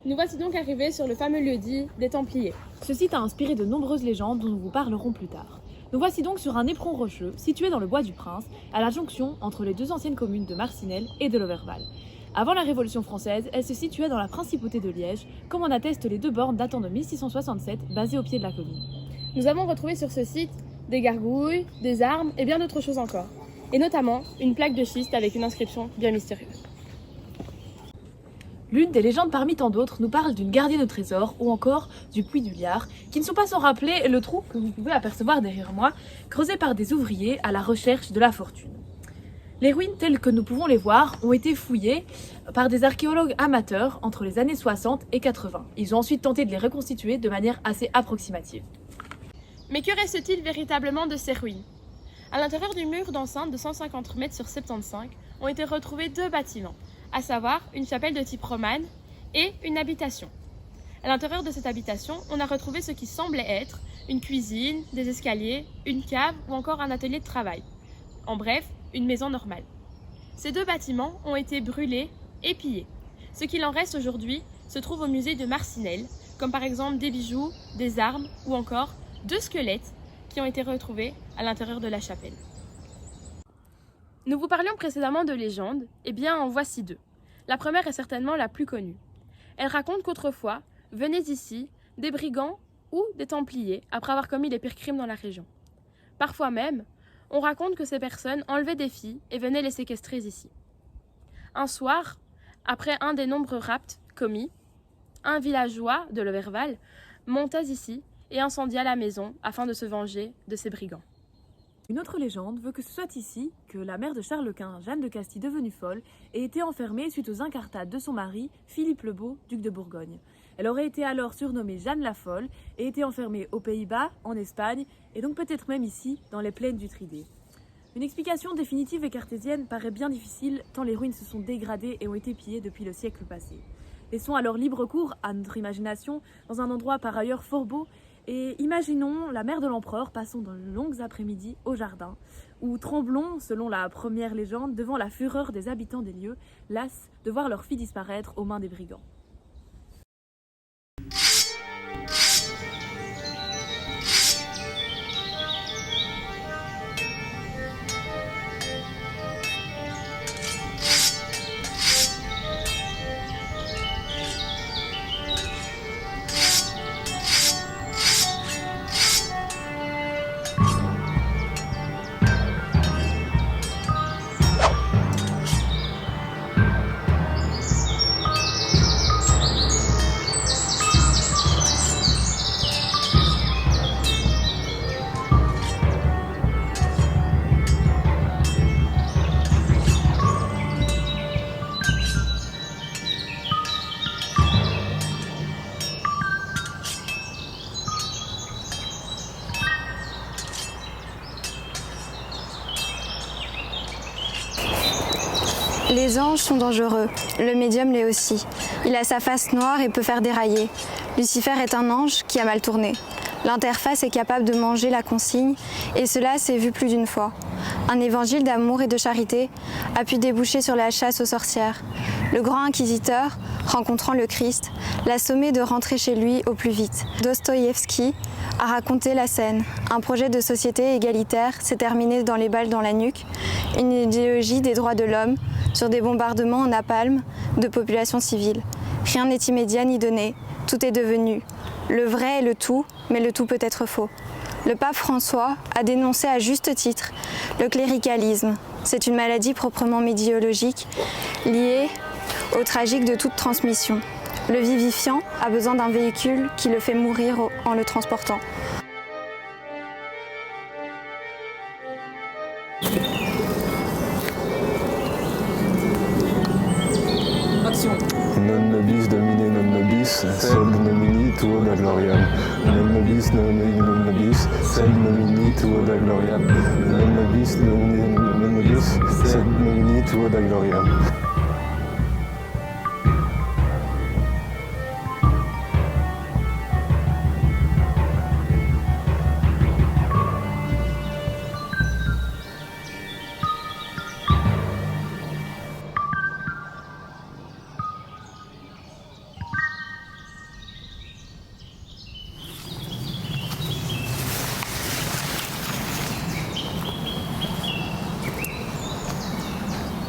Nous voici donc arrivés sur le fameux lieu-dit des Templiers. Ce site a inspiré de nombreuses légendes dont nous vous parlerons plus tard. Nous voici donc sur un éperon rocheux situé dans le bois du Prince, à la jonction entre les deux anciennes communes de Marcinelle et de Loverval. Avant la Révolution française, elle se situait dans la principauté de Liège, comme en attestent les deux bornes datant de 1667, basées au pied de la colline. Nous avons retrouvé sur ce site des gargouilles, des armes et bien d'autres choses encore. Et notamment une plaque de schiste avec une inscription bien mystérieuse. L'une des légendes parmi tant d'autres nous parle d'une gardienne au trésor ou encore du puits du Liard, qui ne sont pas sans rappeler le trou que vous pouvez apercevoir derrière moi, creusé par des ouvriers à la recherche de la fortune. Les ruines telles que nous pouvons les voir ont été fouillées par des archéologues amateurs entre les années 60 et 80. Ils ont ensuite tenté de les reconstituer de manière assez approximative. Mais que reste-t-il véritablement de ces ruines? À l'intérieur du mur d'enceinte de 150 mètres sur 75 ont été retrouvés deux bâtiments, à savoir une chapelle de type romane et une habitation. À l'intérieur de cette habitation, on a retrouvé ce qui semblait être une cuisine, des escaliers, une cave ou encore un atelier de travail. En bref, une maison normale. Ces deux bâtiments ont été brûlés et pillés. Ce qu'il en reste aujourd'hui se trouve au musée de Marcinelle, comme par exemple des bijoux, des armes ou encore deux squelettes qui ont été retrouvés à l'intérieur de la chapelle. Nous vous parlions précédemment de légendes, et bien en voici deux. La première est certainement la plus connue. Elle raconte qu'autrefois, venaient ici des brigands ou des templiers après avoir commis les pires crimes dans la région. Parfois même, on raconte que ces personnes enlevaient des filles et venaient les séquestrer ici. Un soir, après un des nombreux rapts commis, un villageois de Loverval monta ici et incendia la maison afin de se venger de ces brigands. Une autre légende veut que ce soit ici que la mère de Charles Quint, Jeanne de Castille devenue folle, ait été enfermée suite aux incartades de son mari, Philippe le Beau, duc de Bourgogne. Elle aurait été alors surnommée Jeanne la Folle et été enfermée aux Pays-Bas, en Espagne, et donc peut-être même ici, dans les plaines du Tridé. Une explication définitive et cartésienne paraît bien difficile tant les ruines se sont dégradées et ont été pillées depuis le siècle passé. Laissons alors libre cours à notre imagination dans un endroit par ailleurs fort beau. Et imaginons la mère de l'empereur passant de longues après-midi au jardin, ou tremblons, selon la première légende, devant la fureur des habitants des lieux, las de voir leur fille disparaître aux mains des brigands. Les anges sont dangereux, le médium l'est aussi. Il a sa face noire et peut faire dérailler. Lucifer est un ange qui a mal tourné. L'interface est capable de manger la consigne, et cela s'est vu plus d'une fois. Un évangile d'amour et de charité a pu déboucher sur la chasse aux sorcières. Le grand inquisiteur, rencontrant le Christ, l'a sommé de rentrer chez lui au plus vite. Dostoïevski a raconté la scène. Un projet de société égalitaire s'est terminé dans les balles dans la nuque, une idéologie des droits de l'homme, sur des bombardements en napalm de populations civiles. Rien n'est immédiat ni donné, tout est devenu. Le vrai est le tout, mais le tout peut être faux. Le pape François a dénoncé à juste titre le cléricalisme. C'est une maladie proprement médiologique liée au tragique de toute transmission. Le vivifiant a besoin d'un véhicule qui le fait mourir en le transportant. Non nobis domine non nobis, sed nomini tuo da gloriam. Non nobis nomini non nobis, sed nomini tuo da gloriam. Non nobis nomini non nobis, sed nomini tuo da gloriam.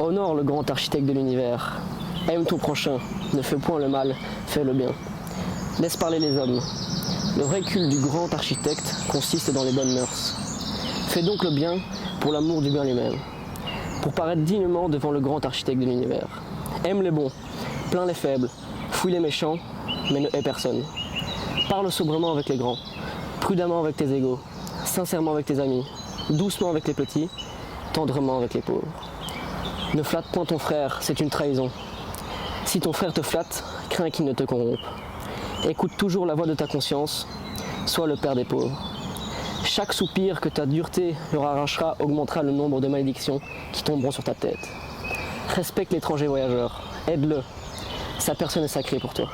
Honore le grand architecte de l'univers. Aime ton prochain, ne fais point le mal, fais le bien. Laisse parler les hommes. Le vrai culte du grand architecte consiste dans les bonnes mœurs. Fais donc le bien pour l'amour du bien lui-même, pour paraître dignement devant le grand architecte de l'univers. Aime les bons, plains les faibles, fouille les méchants, mais ne hais personne. Parle sobrement avec les grands, prudemment avec tes égaux, sincèrement avec tes amis, doucement avec les petits, tendrement avec les pauvres. Ne flatte point ton frère, c'est une trahison. Si ton frère te flatte, crains qu'il ne te corrompe. Écoute toujours la voix de ta conscience, sois le père des pauvres. Chaque soupir que ta dureté leur arrachera augmentera le nombre de malédictions qui tomberont sur ta tête. Respecte l'étranger voyageur, aide-le, sa personne est sacrée pour toi.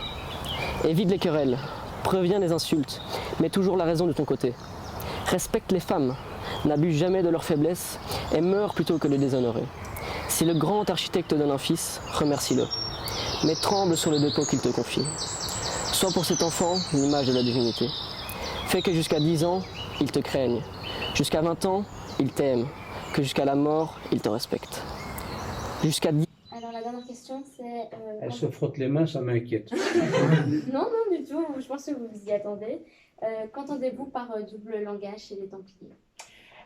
Évite les querelles, préviens les insultes, mets toujours la raison de ton côté. Respecte les femmes, n'abuse jamais de leur faiblesse et meurs plutôt que de déshonorer. Si le grand architecte te donne un fils, remercie-le. Mais tremble sur le dépôt qu'il te confie. Sois pour cet enfant une image de la divinité. Fais que jusqu'à 10 ans, il te craigne. Jusqu'à 20 ans, il t'aime. Que jusqu'à la mort, il te respecte. Jusqu'à 10... Alors la dernière question, c'est... Elle se frotte les mains, ça m'inquiète. Non, non du tout, je pense que vous vous y attendez. Qu'entendez-vous par double langage chez les Templiers ?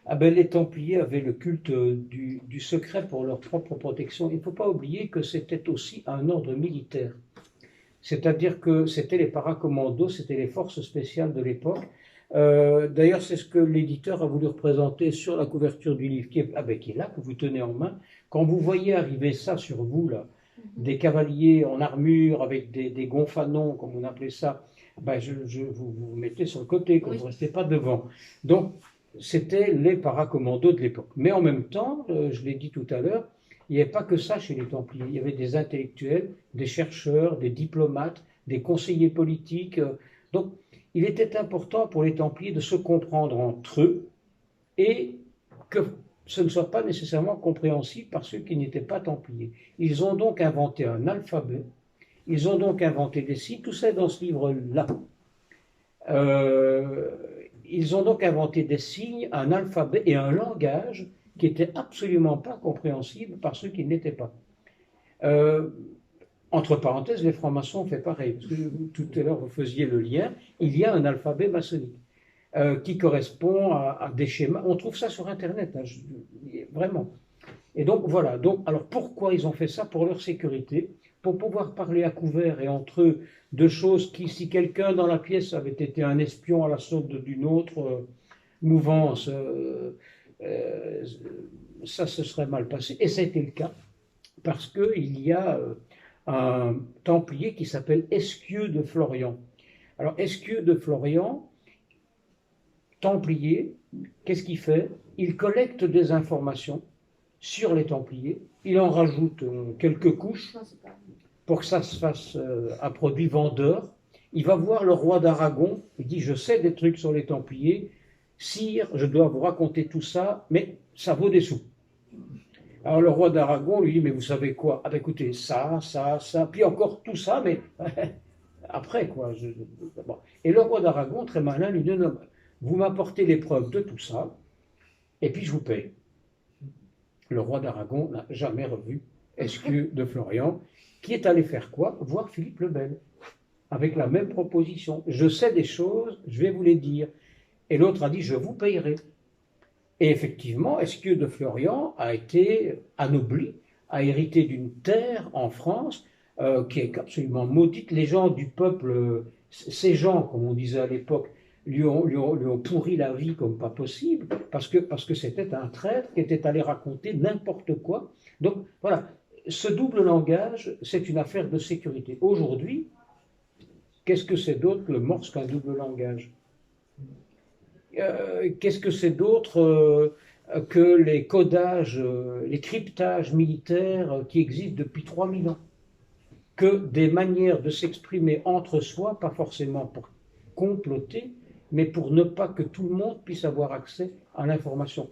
Ah ben, les Templiers avaient le culte du secret pour leur propre protection. Il ne faut pas oublier que c'était aussi un ordre militaire. C'est-à-dire que c'était les paracommandos, c'était les forces spéciales de l'époque. D'ailleurs, c'est ce que l'éditeur a voulu représenter sur la couverture du livre, qui est là, que vous tenez en main. Quand vous voyez arriver ça sur vous, là, des cavaliers en armure avec des gonfanons, comme on appelait ça, ben vous mettez sur le côté, vous ne restez pas devant. Donc, c'était les paracommandos de l'époque. Mais en même temps, je l'ai dit tout à l'heure, il n'y avait pas que ça chez les Templiers. Il y avait des intellectuels, des chercheurs, des diplomates, des conseillers politiques. Donc, il était important pour les Templiers de se comprendre entre eux et que ce ne soit pas nécessairement compréhensible par ceux qui n'étaient pas Templiers. Ils ont donc inventé un alphabet, ils ont donc inventé des signes, tout ça est dans ce livre-là. Ils ont donc inventé des signes, un alphabet et un langage qui n'étaient absolument pas compréhensibles par ceux qui ne l'étaient pas. Entre parenthèses, les francs-maçons ont fait pareil, parce que tout à l'heure vous faisiez le lien, il y a un alphabet maçonnique qui correspond à des schémas. On trouve ça sur Internet, hein, vraiment. Et donc voilà, alors pourquoi ils ont fait ça? Pour leur sécurité, pour pouvoir parler à couvert et entre eux de choses qui, si quelqu'un dans la pièce avait été un espion à la sorte d'une autre mouvance, ça se serait mal passé. Et c'était le cas, parce qu'il y a un Templier qui s'appelle Esquieux de Florian. Alors Esquieux de Florian, Templier, qu'est-ce qu'il fait? Il collecte des informations sur les Templiers. Il en rajoute quelques couches Non, c'est pas. pour que ça se fasse un produit vendeur. Il va voir le roi d'Aragon, il dit, je sais des trucs sur les Templiers, sire, je dois vous raconter tout ça, mais ça vaut des sous. Alors le roi d'Aragon lui dit, mais vous savez quoi? Ah ben écoutez, ça, puis encore tout ça, mais après quoi. Bon. Et le roi d'Aragon, très malin, lui dit, non, vous m'apportez les preuves de tout ça, et puis je vous paye. Le roi d'Aragon n'a jamais revu Esquieu de Florian, qui est allé faire quoi? Voir Philippe le Bel, avec la même proposition. Je sais des choses, je vais vous les dire. Et l'autre a dit, je vous payerai. Et effectivement, Esquieu de Florian a été anobli, a hérité d'une terre en France qui est absolument maudite. Les gens du peuple, ces gens, comme on disait à l'époque, lui ont pourri la vie comme pas possible, parce que c'était un traître qui était allé raconter n'importe quoi. Donc voilà, ce double langage, c'est une affaire de sécurité. Aujourd'hui, qu'est-ce que c'est d'autre que le morse qu'un double langage? Qu'est-ce que c'est d'autre que les codages, les cryptages militaires qui existent depuis 3000 ans? Que des manières de s'exprimer entre soi, pas forcément pour comploter, mais pour ne pas que tout le monde puisse avoir accès à l'information.